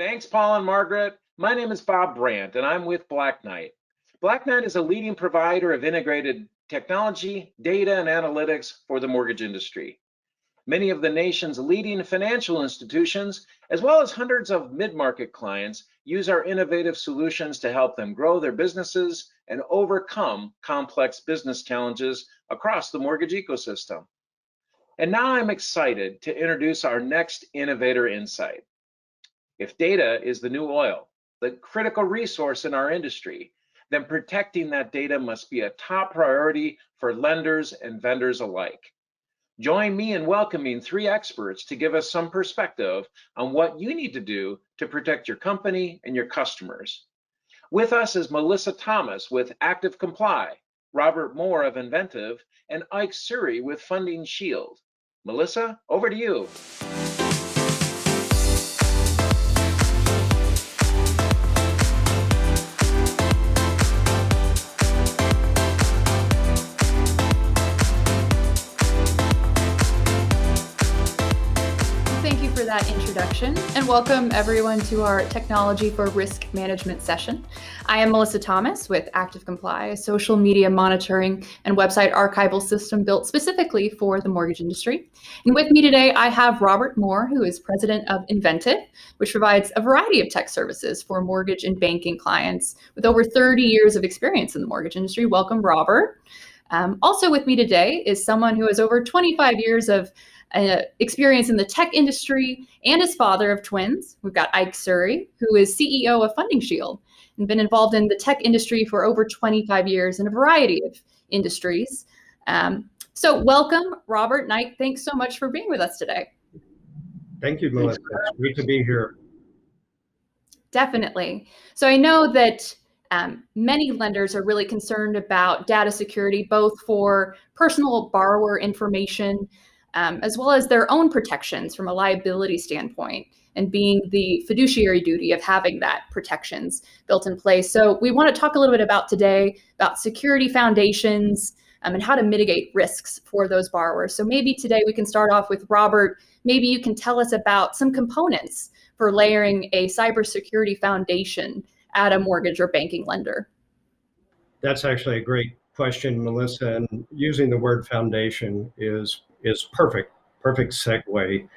Thanks, Paul and Margaret. My name is Bob Brandt, and I'm with Black Knight. Black Knight is a leading provider of integrated technology, data, and analytics for the mortgage industry. Many of the nation's leading financial institutions, as well as hundreds of mid-market clients, use our innovative solutions to help them grow their businesses and overcome complex business challenges across the mortgage ecosystem. And now I'm excited to introduce our next Innovator Insight. If data is the new oil, the critical resource in our industry, then protecting that data must be a top priority for lenders and vendors alike. Join me in welcoming three experts to give us some perspective on what you need to do to protect your company and your customers. With us is Melissa Thomas with Cmply, Robert Moore of Inventiv, and Ike Suri with Funding Shield. Melissa, over to you. That introduction, and welcome everyone to our Technology for Risk Management session. I am Melissa Thomas with Cmply, a social media monitoring and website archival system built specifically for the mortgage industry. And with me today, I have Robert Moore, who is president of Inventiv, which provides a variety of tech services for mortgage and banking clients with over 30 years of experience in the mortgage industry. Welcome, Robert. Also with me today is someone who has over 25 years of experience in the tech industry and is father of twins. We've got Ike Suri, who is CEO of Funding Shield and been involved in the tech industry for over 25 years in a variety of industries. So welcome, Robert and Ike. Thanks so much for being with us today. Thank you, Melissa. It's great to be here. Definitely. So I know that many lenders are really concerned about data security, both for personal borrower information, as well as their own protections from a liability standpoint, and being the fiduciary duty of having that protections built in place. So we want to talk a little bit about today about security foundations and how to mitigate risks for those borrowers. So maybe today we can start off with Robert. Maybe you can tell us about some components for layering a cybersecurity foundation at a mortgage or banking lender. That's actually a great question, Melissa, and using the word foundation is perfect segue.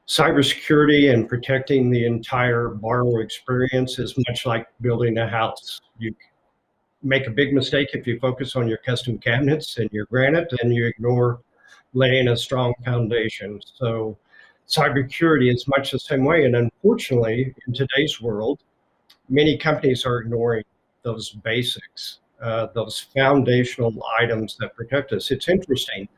Cybersecurity and protecting the entire borrower experience is much like building a house. You make a big mistake if you focus on your custom cabinets and your granite, and you ignore laying a strong foundation. So cybersecurity is much the same way, and unfortunately, in today's world, many companies are ignoring those basics, those foundational items that protect us. It's interesting.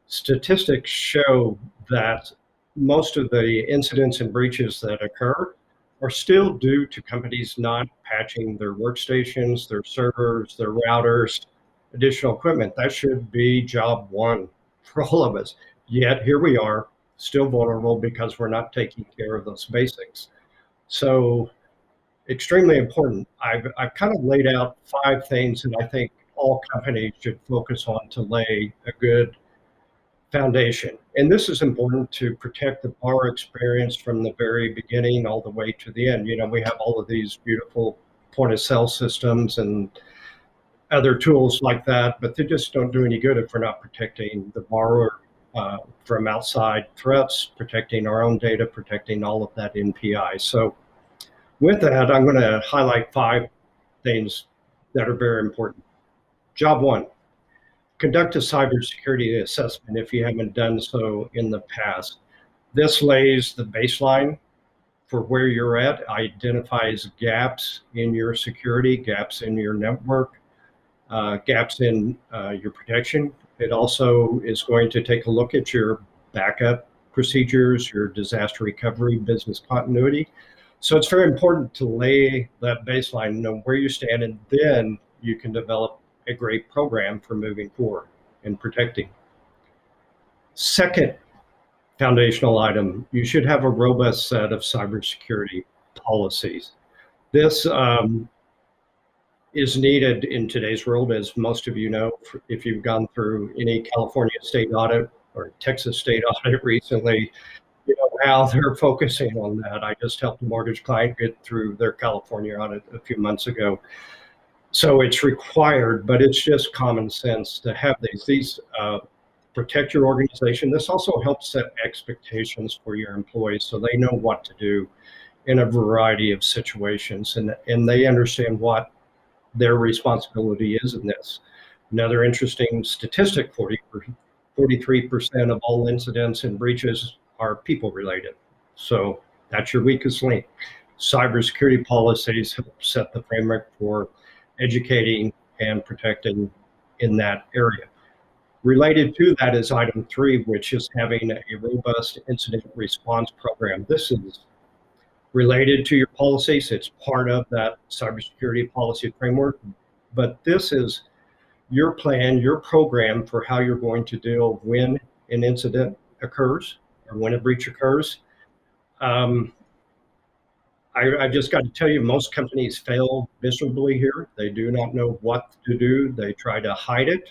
Statistics show that most of the incidents and breaches that occur are still due to companies not patching their workstations, their servers, their routers, additional equipment. That should be job one for all of us. Yet here we are, still vulnerable because we're not taking care of those basics. So extremely important. I've kind of laid out 5 things that I think all companies should focus on to lay a good foundation. And this is important to protect the borrower experience from the very beginning all the way to the end. You know, we have all of these beautiful point of sale systems and other tools like that, but they just don't do any good if we're not protecting the borrower from outside threats, protecting our own data, protecting all of that NPI. So with that, I'm going to highlight 5 things that are very important. Job 1. Conduct a cybersecurity assessment if you haven't done so in the past. This lays the baseline for where you're at, identifies gaps in your security, gaps in your network, gaps in your protection. It also is going to take a look at your backup procedures, your disaster recovery, business continuity. So it's very important to lay that baseline, know where you stand, and then you can develop a great program for moving forward and protecting. Second foundational item, you should have a robust set of cybersecurity policies. This is needed in today's world, as most of you know, if you've gone through any California state audit or Texas state audit recently. how they're focusing on that. I just helped a mortgage client get through their California audit a few months ago. So it's required, but it's just common sense to have these protect your organization. This also helps set expectations for your employees so they know what to do in a variety of situations, and they understand what their responsibility is in this. Another interesting statistic, 43% of all incidents and breaches are people related. So that's your weakest link. Cybersecurity policies help set the framework for educating and protecting in that area. Related to that is item 3, which is having a robust incident response program. This is related to your policies. It's part of that cybersecurity policy framework, but this is your plan, your program for how you're going to deal when an incident occurs or when a breach occurs. I just got to tell you, most companies fail miserably here. They do not know what to do. They try to hide it.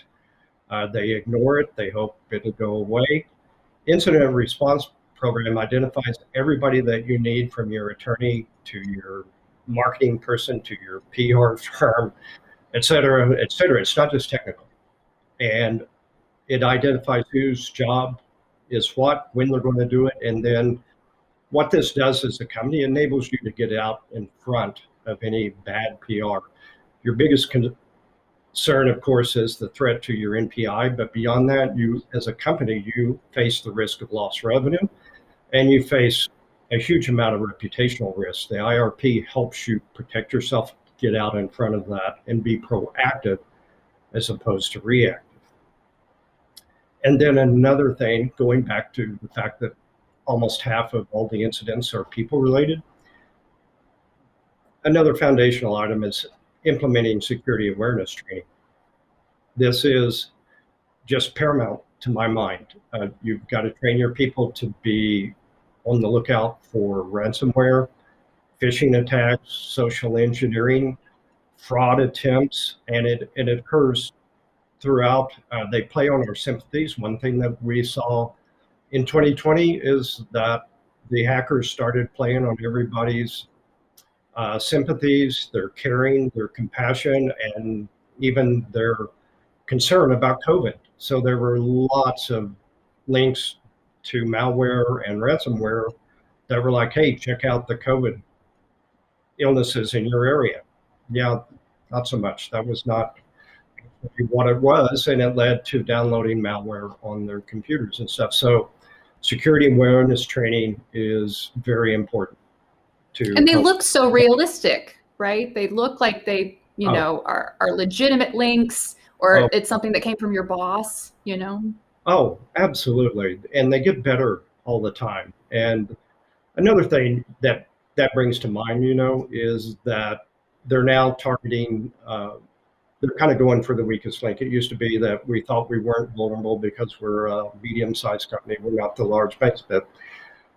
They ignore it. They hope it'll go away. Incident response program identifies everybody that you need, from your attorney to your marketing person to your PR firm, et cetera, et cetera. It's not just technical. And it identifies whose job is what, when they're going to do it, and then what this does as a company enables you to get out in front of any bad PR. Your biggest concern, of course, is the threat to your NPI, but beyond that, you, as a company, you face the risk of lost revenue, and you face a huge amount of reputational risk. The IRP helps you protect yourself, get out in front of that, and be proactive as opposed to reactive. And then another thing, going back to the fact that almost half of all the incidents are people related, another foundational item is implementing security awareness training. This is just paramount to my mind. You've got to train your people to be on the lookout for ransomware, phishing attacks, social engineering, fraud attempts, and it occurs throughout. They play on our sympathies. One thing that we saw in 2020 is that the hackers started playing on everybody's sympathies, their caring, their compassion, and even their concern about COVID. So there were lots of links to malware and ransomware that were like, hey, check out the COVID illnesses in your area. Yeah, not so much. That was not what it was, and it led to downloading malware on their computers and stuff. So security awareness training is very important. And they look so realistic, right? They look like they, are legitimate links, or it's something that came from your boss, Oh, absolutely. And they get better all the time. And another thing that brings to mind, is that they're now targeting, they're kind of going for the weakest link. It used to be that we thought we weren't vulnerable because we're a medium-sized company. We're not the large banks, but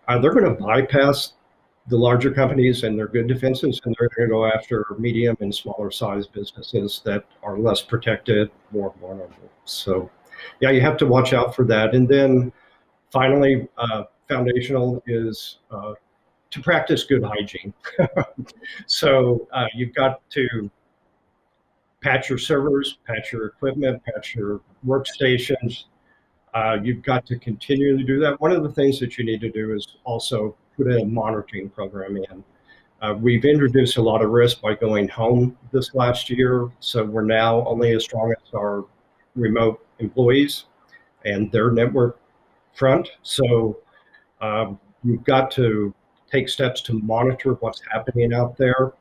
they're going to bypass the larger companies and their good defenses, and they're going to go after medium and smaller sized businesses that are less protected, more vulnerable. So yeah, you have to watch out for that. And then finally, foundational is to practice good hygiene. So you've got to patch your servers, patch your equipment, patch your workstations. You've got to continually do that. One of the things that you need to do is also put a monitoring program in. We've introduced a lot of risk by going home this last year, so we're now only as strong as our remote employees and their network front. So you've got to take steps to monitor what's happening out there,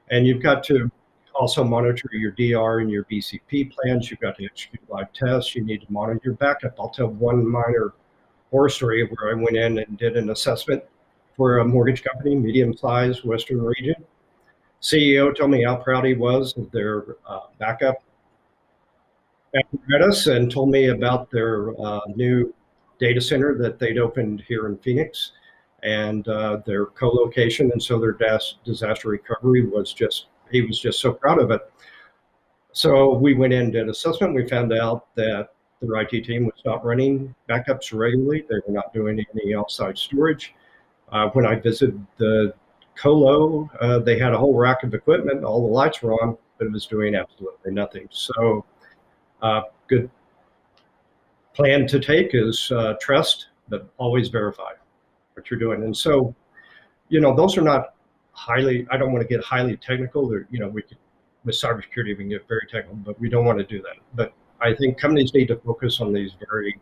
and you've got to also monitor your DR and your BCP plans. You've got to execute live tests. You need to monitor your backup. I'll tell one minor horror story where I went in and did an assessment for a mortgage company, medium-sized Western region. CEO told me how proud he was of their backup apparatus and told me about their new data center that they'd opened here in Phoenix and their co-location. And so their disaster recovery was he was just so proud of it. So we went in and did assessment. We found out that their IT team was not running backups regularly. They were not doing any outside storage. When I visited the colo, they had a whole rack of equipment. All the lights were on, but it was doing absolutely nothing. So good plan to take is trust, but always verify what you're doing. And so, those are not highly, I don't want to get highly technical. Or, we could, with cybersecurity, we can get very technical, but we don't want to do that. But I think companies need to focus on these very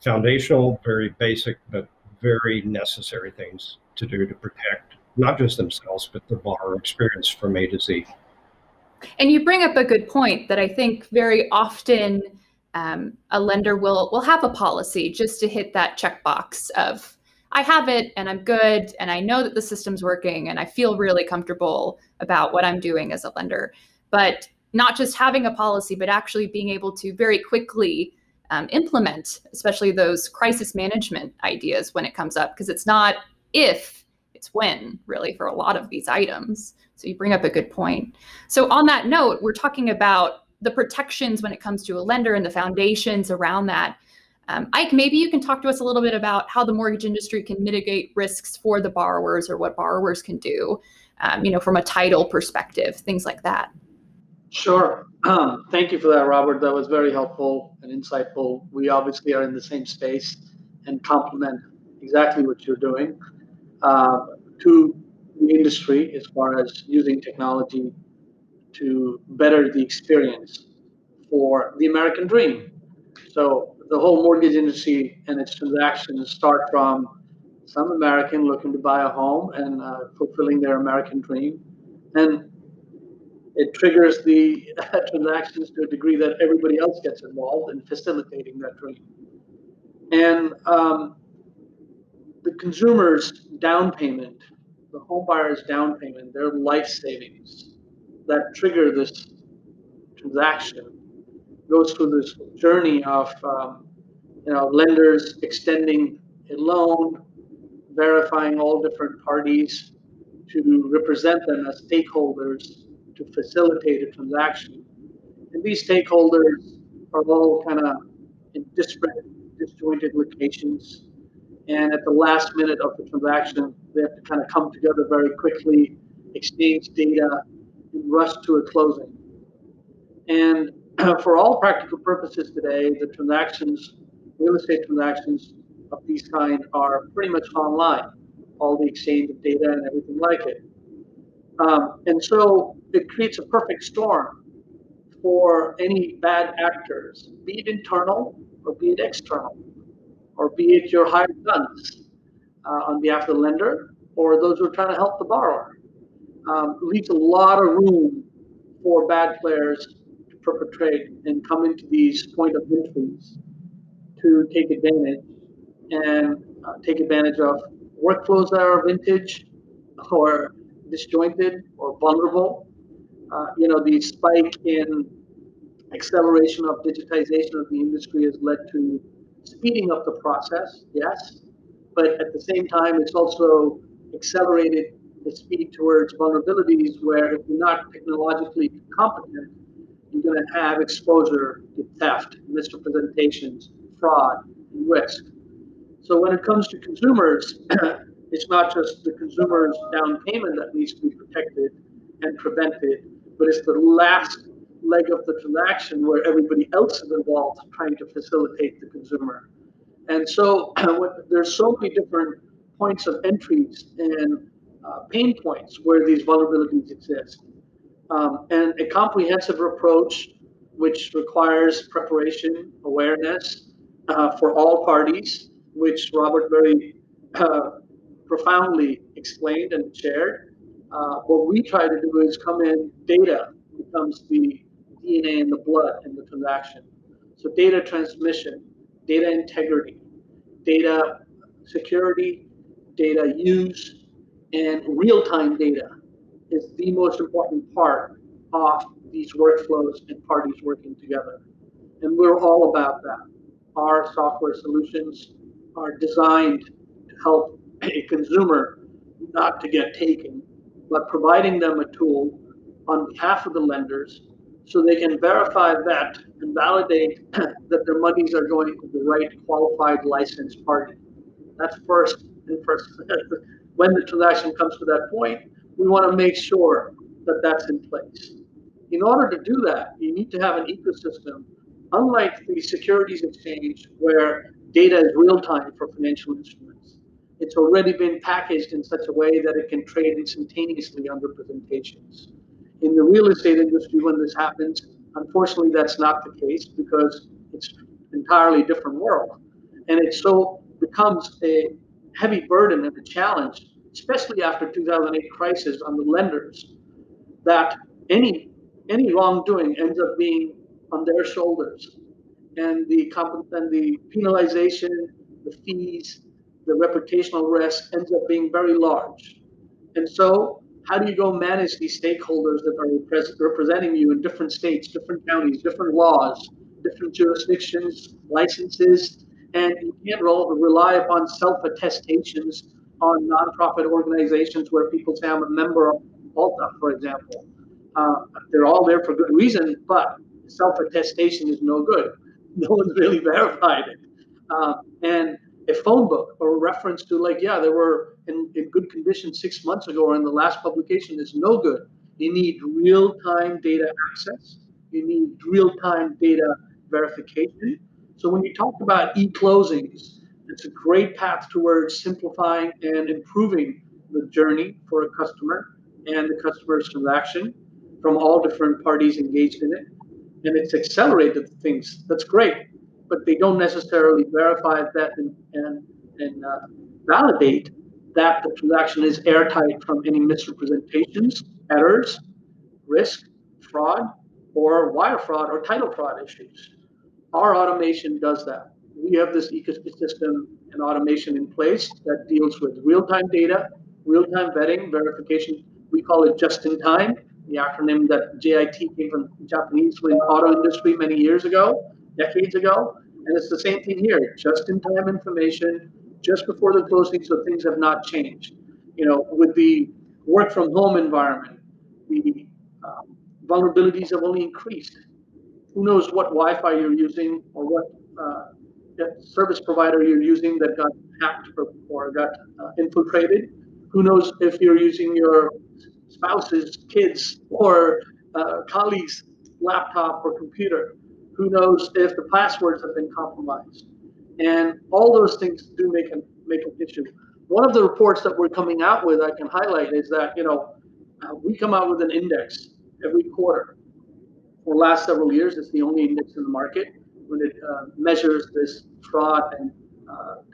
foundational, very basic, but very necessary things to do to protect not just themselves, but the borrower experience from A to Z. And you bring up a good point that I think very often a lender will have a policy just to hit that checkbox of, I have it and I'm good and I know that the system's working and I feel really comfortable about what I'm doing as a lender. But not just having a policy, but actually being able to very quickly implement, especially those crisis management ideas when it comes up, because it's not if, it's when, really, for a lot of these items. So you bring up a good point. So on that note, we're talking about the protections when it comes to a lender and the foundations around that. Ike, maybe you can talk to us a little bit about how the mortgage industry can mitigate risks for the borrowers, or what borrowers can do, from a title perspective, things like that. Sure. Thank you for that, Robert. That was very helpful and insightful. We obviously are in the same space and complement exactly what you're doing to the industry as far as using technology to better the experience for the American dream. So the whole mortgage industry and its transactions start from some American looking to buy a home and fulfilling their American dream. And it triggers the transactions to a degree that everybody else gets involved in facilitating that dream. And the consumer's down payment, the home buyer's down payment, their life savings that trigger this transaction goes through this journey of lenders extending a loan, verifying all different parties to represent them as stakeholders to facilitate a transaction. And these stakeholders are all kind of in disparate, disjointed locations. And at the last minute of the transaction, they have to kind of come together very quickly, exchange data, and rush to a closing. And for all practical purposes today, the transactions, real estate transactions of these kind, are pretty much online, all the exchange of data and everything like it. And so it creates a perfect storm for any bad actors, be it internal or be it external, or be it your hired guns on behalf of the lender or those who are trying to help the borrower. Leaves a lot of room for bad players to perpetrate and come into these point of entries to take advantage of workflows that are vintage or disjointed or vulnerable. The spike in acceleration of digitization of the industry has led to speeding up the process, yes, but at the same time, it's also accelerated the speed towards vulnerabilities where if you're not technologically competent, you're going to have exposure to theft, misrepresentations, fraud, and risk. So when it comes to consumers, it's not just the consumer's down payment that needs to be protected and prevented, but it's the last leg of the transaction where everybody else is involved trying to facilitate the consumer. And so there's so many different points of entries and pain points where these vulnerabilities exist. And a comprehensive approach, which requires preparation, awareness for all parties, which Robert very profoundly explained and shared. What we try to do is come in, data becomes the DNA in the blood in the transaction. So data transmission, data integrity, data security, data use, and real-time data is the most important part of these workflows and parties working together. And we're all about that. Our software solutions are designed to help a consumer not to get taken, but providing them a tool on behalf of the lenders so they can verify that and validate that their monies are going to the right qualified licensed party. That's first and first. When the transaction comes to that point, we want to make sure that that's in place. In order to do that, you need to have an ecosystem, unlike the securities exchange where data is real time for financial instruments. It's already been packaged in such a way that it can trade instantaneously under presentations. In the real estate industry, when this happens, unfortunately, that's not the case because it's an entirely different world. And it so becomes a heavy burden and a challenge, especially after 2008 crisis on the lenders, that any wrongdoing ends up being on their shoulders, and the penalization, the fees, the reputational risk ends up being very large. And so, how do you go manage these stakeholders that are representing you in different states, different counties, different laws, different jurisdictions, licenses, and you can't rely upon self-attestations on nonprofit organizations where people say I'm a member of Malta, for example. They're all there for good reason, but self-attestation is no good. No one's really verified it. And a phone book or a reference to like, yeah, they were in good condition 6 months ago or in the last publication is no good. You need real-time data access. You need real-time data verification. So when you talk about e-closings, it's a great path towards simplifying and improving the journey for a customer and the customer's transaction from all different parties engaged in it. And it's accelerated things. That's great. But they don't necessarily verify that and validate that the transaction is airtight from any misrepresentations, errors, risk, fraud, or wire fraud or title fraud issues. Our automation does that. We have this ecosystem and automation in place that deals with real-time data, real-time vetting, verification. We call it just-in-time, the acronym that JIT came from Japanese in the auto industry many years ago, decades ago. And it's the same thing here, just-in-time information, just before the closing, so things have not changed. You know, with the work from home environment, the vulnerabilities have only increased. Who knows what Wi-Fi you're using or what service provider you're using that got hacked or got infiltrated? Who knows if you're using your spouse's, kids, or colleagues' laptop or computer? Who knows if the passwords have been compromised? And all those things do make an issue. One of the reports that we're coming out with, I can highlight, is that we come out with an index every quarter. For the last several years, it's the only index in the market when it measures this fraud and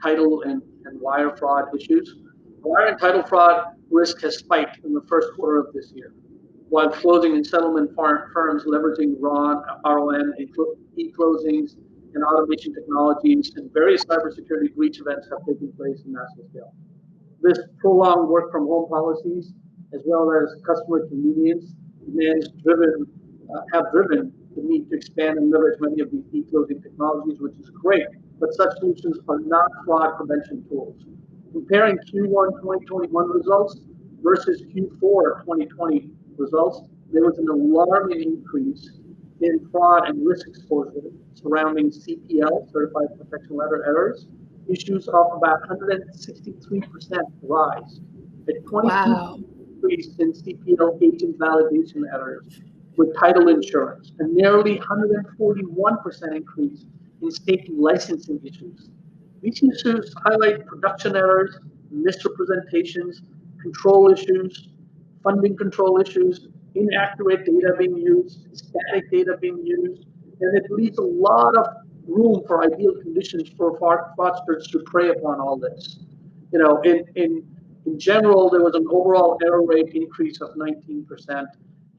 title and wire fraud issues. Wire and title fraud risk has spiked in the first quarter of this year, while closing and settlement firms leveraging RON, e-closings, and automation technologies and various cybersecurity breach events have taken place in massive scale. This prolonged work from home policies, as well as customer convenience demands have driven the need to expand and leverage many of these e-closing technologies, which is great, but such solutions are not fraud prevention tools. Comparing Q1 2021 results versus Q4 2020 results, there was an alarming increase in fraud and risk exposure surrounding CPL, Certified Protection Letter errors, issues of about 163% rise, a 22% increase in CPL agent validation errors with title insurance, a nearly 141% increase in state licensing issues. These issues highlight production errors, misrepresentations, control issues, funding control issues, inaccurate data being used, static data being used, and it leaves a lot of room for ideal conditions for fraudsters to prey upon all this. You know, in general, there was an overall error rate increase of 19%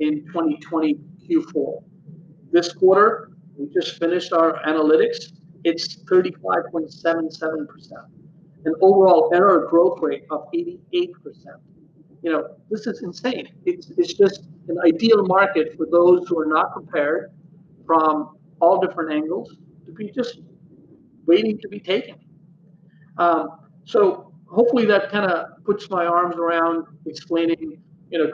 in 2020 Q4. This quarter, we just finished our analytics. It's 35.77%, an overall error growth rate of 88%. You know, this is insane. It's just an ideal market for those who are not prepared from all different angles to be just waiting to be taken. So hopefully that kind of puts my arms around explaining,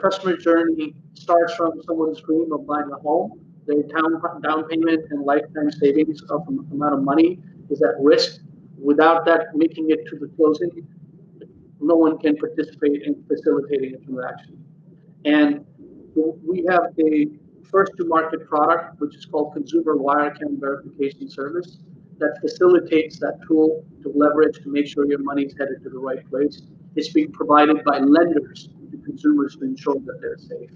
customer journey starts from someone's dream of buying a home, their down payment and lifetime savings of amount of money is at risk. Without that making it to the closing, no one can participate in facilitating a transaction. And we have a first-to-market product, which is called Consumer Wire Account Verification Service, that facilitates that tool to leverage to make sure your money is headed to the right place. It's being provided by lenders to consumers to ensure that they're safe.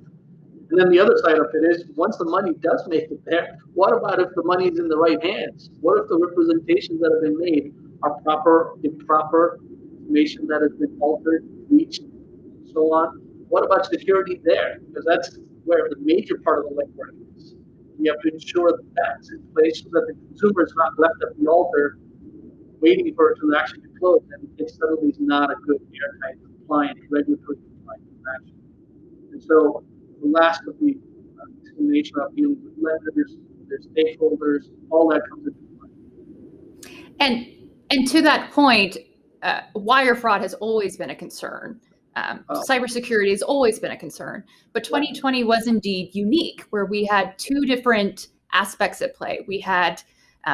And then the other side of it is, once the money does make it there, what about if the money is in the right hands? What if the representations that have been made are proper, improper, information that has been altered, breached, and so on? What about security there? Because that's where the major part of the legwork is. We have to ensure that that's in place so that the consumer is not left at the altar waiting for a transaction to close, and it suddenly is not a good airtight, compliant, regulatory compliant transaction. And so the last of the discrimination of dealing with lenders, their stakeholders, all that comes into play. And to that point, wire fraud has always been a concern. Cybersecurity has always been a concern, but 2020 was indeed unique, where we had two different aspects at play. We had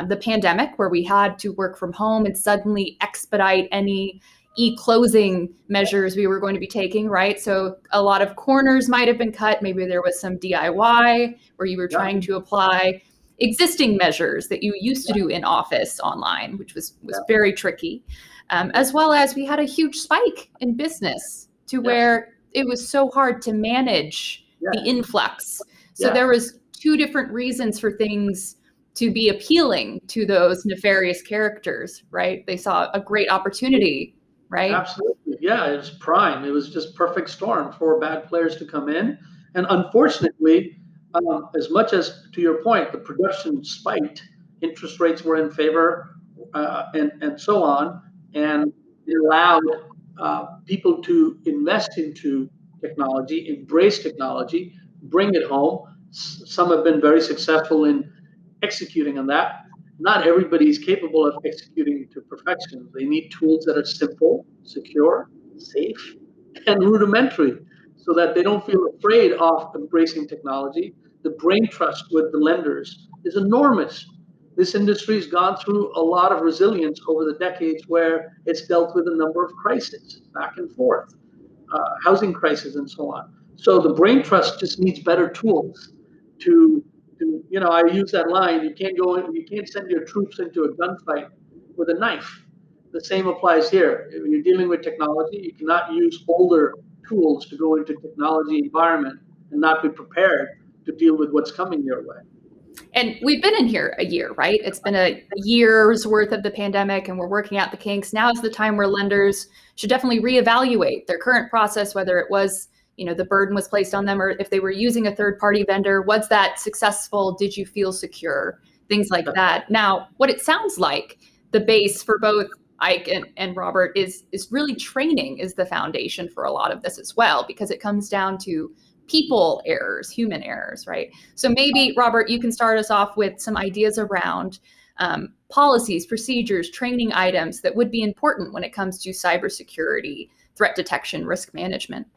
the pandemic, where we had to work from home and suddenly expedite any e-closing measures we were going to be taking, right? So a lot of corners might have been cut. Maybe there was some DIY where you were trying to apply existing measures that you used to do in office online, which was very tricky. As well as we had a huge spike in business to where it was so hard to manage the influx. So there was two different reasons for things to be appealing to those nefarious characters, right? They saw a great opportunity, right? Absolutely. Yeah, it was prime. It was just perfect storm for bad players to come in. And unfortunately, as much as, to your point, the production spiked, interest rates were in favor, and so on, and it allowed people to invest into technology, embrace technology, bring it home. Some have been very successful in executing on that. Not everybody is capable of executing to perfection. They need tools that are simple, secure, safe, and rudimentary so that they don't feel afraid of embracing technology. The brain trust with the lenders is enormous. This industry has gone through a lot of resilience over the decades where it's dealt with a number of crises back and forth, housing crisis and so on. So the brain trust just needs better tools to I use that line, you can't send your troops into a gunfight with a knife. The same applies here. If you're dealing with technology, you cannot use older tools to go into technology environment and not be prepared to deal with what's coming your way. And we've been in here a year, right? It's been a year's worth of the pandemic and we're working out the kinks. Now is the time where lenders should definitely reevaluate their current process, whether it was the burden was placed on them, or if they were using a third-party vendor, was that successful? Did you feel secure? Things like that. Now, what it sounds like the base for both Ike and Robert is really training is the foundation for a lot of this as well, because it comes down to people errors, human errors, right? So maybe, Robert, you can start us off with some ideas around policies, procedures, training items that would be important when it comes to cybersecurity, threat detection, risk management.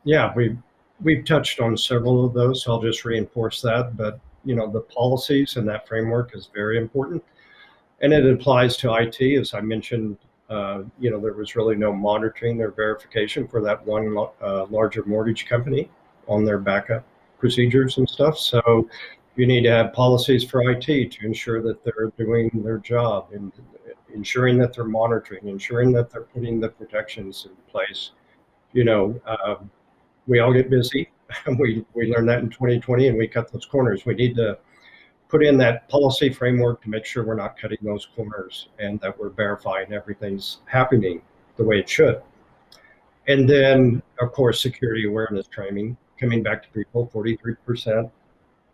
Yeah, we've touched on several of those, so I'll just reinforce that. But the policies and that framework is very important, and it applies to IT. As I mentioned, there was really no monitoring or verification for that one larger mortgage company on their backup procedures and stuff. So you need to have policies for IT to ensure that they're doing their job and ensuring that they're monitoring, ensuring that they're putting the protections in place. We all get busy. We learned that in 2020 and we cut those corners. We need to put in that policy framework to make sure we're not cutting those corners and that we're verifying everything's happening the way it should. And then, of course, security awareness training. Coming back to people, 43%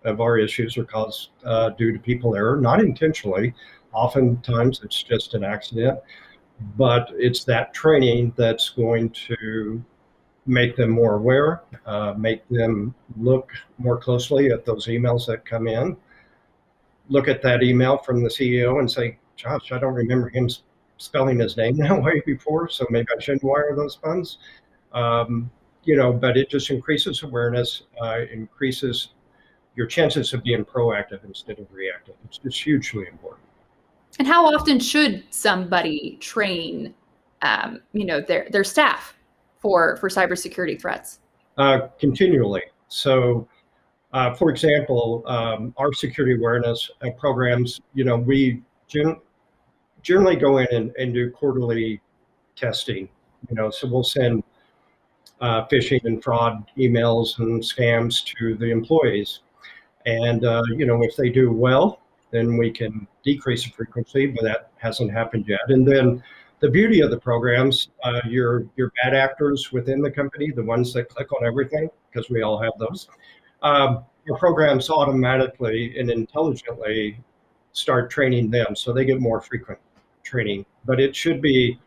of our issues are caused due to people error, not intentionally. Oftentimes it's just an accident, but it's that training that's going to make them more aware, make them look more closely at those emails that come in, look at that email from the CEO and say, gosh, I don't remember him spelling his name that way before, so maybe I shouldn't wire those funds. But it just increases awareness, increases your chances of being proactive instead of reactive. It's just hugely important. And how often should somebody train, their staff for cybersecurity threats? Continually. So, for example, our security awareness programs, we generally go in and do quarterly testing. So we'll send phishing and fraud emails and scams to the employees. And, if they do well, then we can decrease the frequency, but that hasn't happened yet. And then the beauty of the programs, your bad actors within the company, the ones that click on everything, because we all have those, your programs automatically and intelligently start training them, so they get more frequent training. But it should be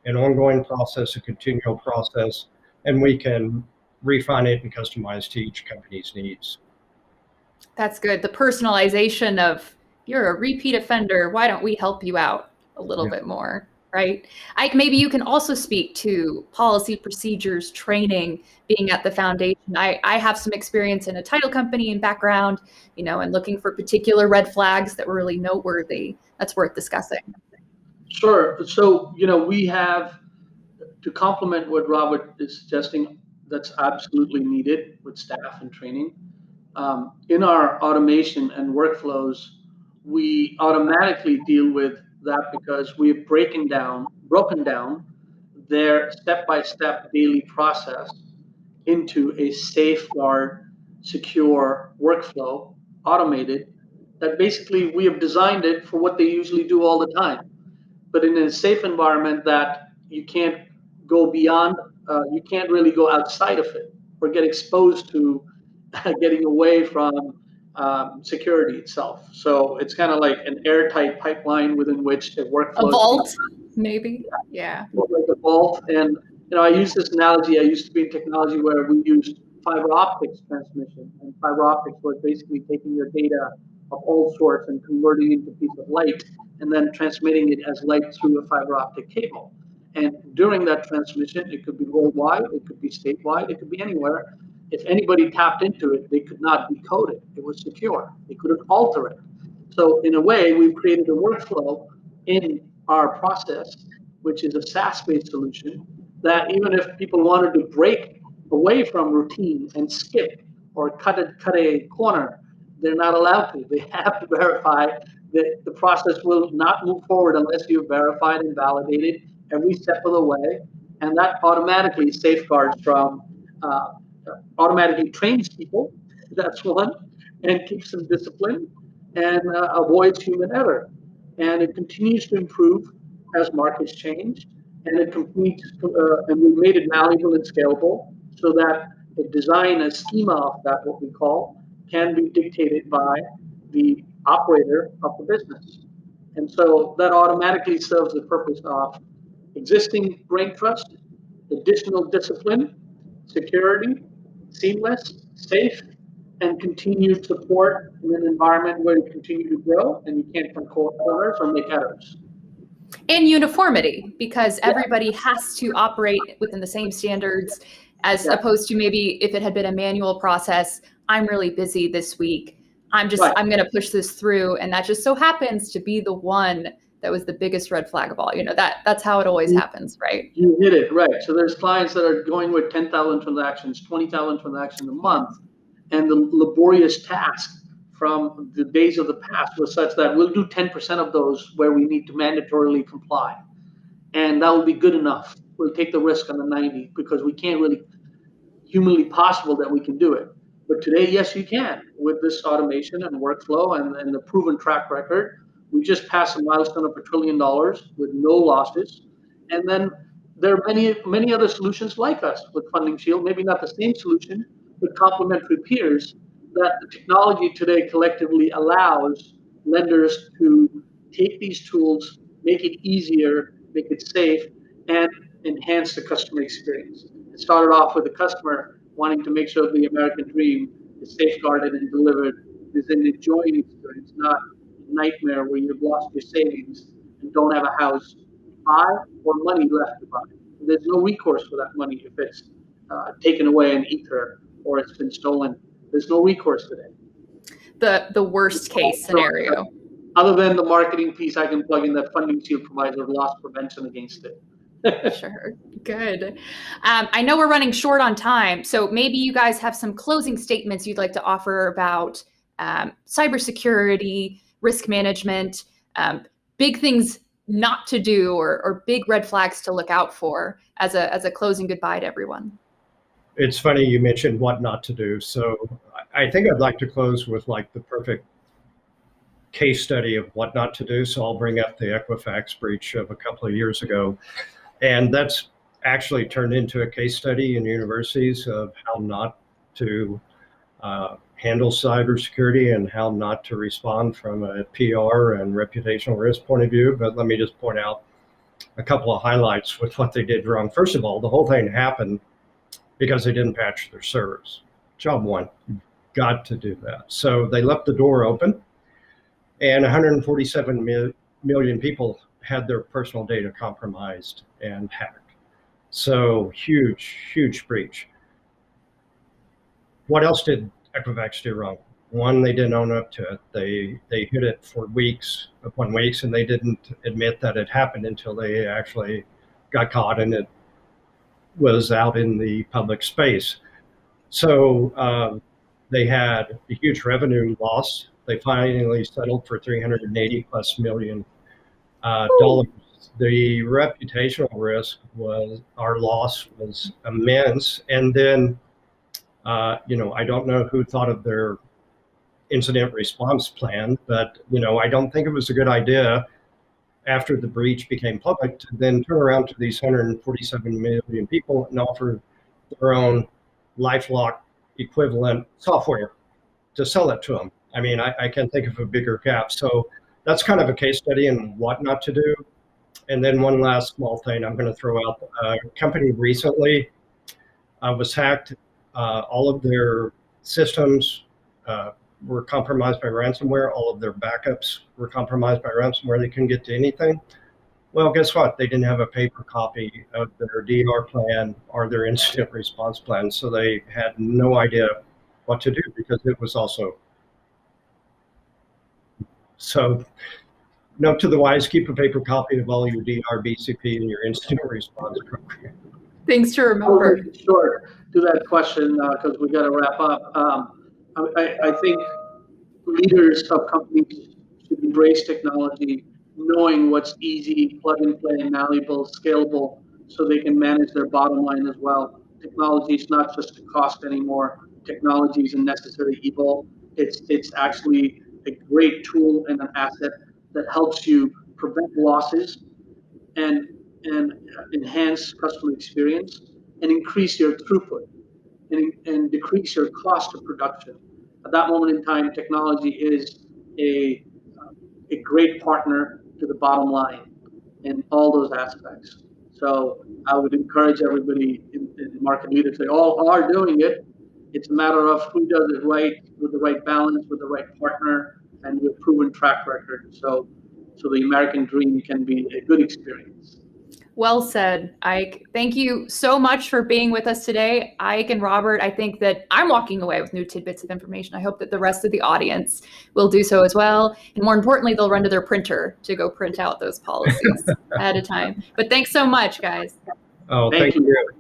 an ongoing process, a continual process, and we can refine it and customize to each company's needs. That's good. The personalization of, you're a repeat offender, why don't we help you out a little bit more, right? Maybe you can also speak to policy, procedures, training, being at the foundation. I have some experience in a title company and background, and looking for particular red flags that were really noteworthy. That's worth discussing. Sure. So, we have, to complement what Robert is suggesting, that's absolutely needed with staff and training. In our automation and workflows, we automatically deal with that because we've broken down their step-by-step daily process into a safeguard, secure workflow, automated, that basically we have designed it for what they usually do all the time, but in a safe environment that you can't go beyond, you can't really go outside of it or get exposed to getting away from security itself. So it's kind of like an airtight pipeline within which the workflow. A vault, maybe. Yeah. Like a vault. And I use this analogy. I used to be in technology where we used fiber optics transmission, and fiber optics was basically taking your data of all sorts and converting it into a piece of light, and then transmitting it as light through a fiber optic cable. And during that transmission, it could be worldwide, it could be statewide, it could be anywhere. If anybody tapped into it, they could not decode it. It was secure. They couldn't alter it. So in a way, we've created a workflow in our process, which is a SaaS-based solution, that even if people wanted to break away from routine and skip or cut a corner, they're not allowed to. They have to verify that the process will not move forward unless you've verified and validated every step of the way. And that automatically safeguards from automatically trains people, that's one, and keeps them disciplined and avoids human error. And it continues to improve as markets change, and it completes, and we've made it malleable and scalable so that the design, a schema of that, what we call, can be dictated by the operator of the business. And so that automatically serves the purpose of existing brain trust, additional discipline, security, seamless, safe, and continued support in an environment where you continue to grow and you can't cut corners or make errors. And uniformity, because everybody has to operate within the same standards, as opposed to maybe if it had been a manual process. I'm really busy this week. I'm going to push this through. And that just so happens to be the one that was the biggest red flag of all. That's how it always happens, right? You hit it, right. So there's clients that are going with 10,000 transactions, 20,000 transactions a month, and the laborious task from the days of the past was such that we'll do 10% of those where we need to mandatorily comply. And that will be good enough. We'll take the risk on the 90 because we can't really humanly possible that we can do it. But today, yes, you can with this automation and workflow and the proven track record. We just passed a milestone of $1 trillion with no losses. And then there are many other solutions like us with Funding Shield, maybe not the same solution, but complementary peers that the technology today collectively allows lenders to take these tools, make it easier, make it safe, and enhance the customer experience. It started off with the customer wanting to make sure the American dream is safeguarded and delivered is an enjoying experience, not a nightmare where you've lost your savings and don't have a house to buy or money left to buy. There's no recourse for that money if it's taken away in ether or it's been stolen. There's no recourse today. the worst case scenario. Other than the marketing piece, I can plug in that Funding Shield provides a loss prevention against it. Sure. Good. I know we're running short on time, so maybe you guys have some closing statements you'd like to offer about cybersecurity, risk management, big things not to do, or big red flags to look out for as a closing goodbye to everyone. It's funny you mentioned what not to do. So I think I'd like to close with like the perfect case study of what not to do. So I'll bring up the Equifax breach of a couple of years ago. And that's actually turned into a case study in universities of how not to handle cybersecurity and how not to respond from a PR and reputational risk point of view. But let me just point out a couple of highlights with what they did wrong. First of all, the whole thing happened because they didn't patch their servers. Job one, you've got to do that. So they left the door open, and 147 million people had their personal data compromised and hacked. So huge, huge breach. What else did Equifax do wrong? One, they didn't own up to it. They hid it for weeks upon weeks, and they didn't admit that it happened until they actually got caught and it was out in the public space. So they had a huge revenue loss. They finally settled for $380+ million. The reputational risk was, our loss was immense. And then, I don't know who thought of their incident response plan, but, I don't think it was a good idea after the breach became public to then turn around to these 147 million people and offer their own LifeLock equivalent software to sell it to them. I mean, I can't think of a bigger gap. So that's kind of a case study in what not to do. And then one last small thing I'm going to throw out. A company recently was hacked. All of their systems were compromised by ransomware. All of their backups were compromised by ransomware. They couldn't get to anything. Well, guess what? They didn't have a paper copy of their DR plan or their incident response plan. So they had no idea what to do because it was also. So note to the wise, keep a paper copy of all your DR, BCP, and your incident response program. Things to remember. Sure. To that question, because we got to wrap up. I think leaders of companies should embrace technology, knowing what's easy, plug and play, malleable, scalable, so they can manage their bottom line as well. Technology is not just a cost anymore. Technology is a necessary evil. It's actually a great tool and an asset that helps you prevent losses and enhance customer experience and increase your throughput and decrease your cost of production. At that moment in time, technology is a great partner to the bottom line in all those aspects. So I would encourage everybody in market leaders, they all are doing it. It's a matter of who does it right, with the right balance, with the right partner, and with proven track record. So the American dream can be a good experience. Well said, Ike. Thank you so much for being with us today. Ike and Robert, I think that I'm walking away with new tidbits of information. I hope that the rest of the audience will do so as well. And more importantly, they'll run to their printer to go print out those policies ahead of time. But thanks so much, guys. Oh, thank you.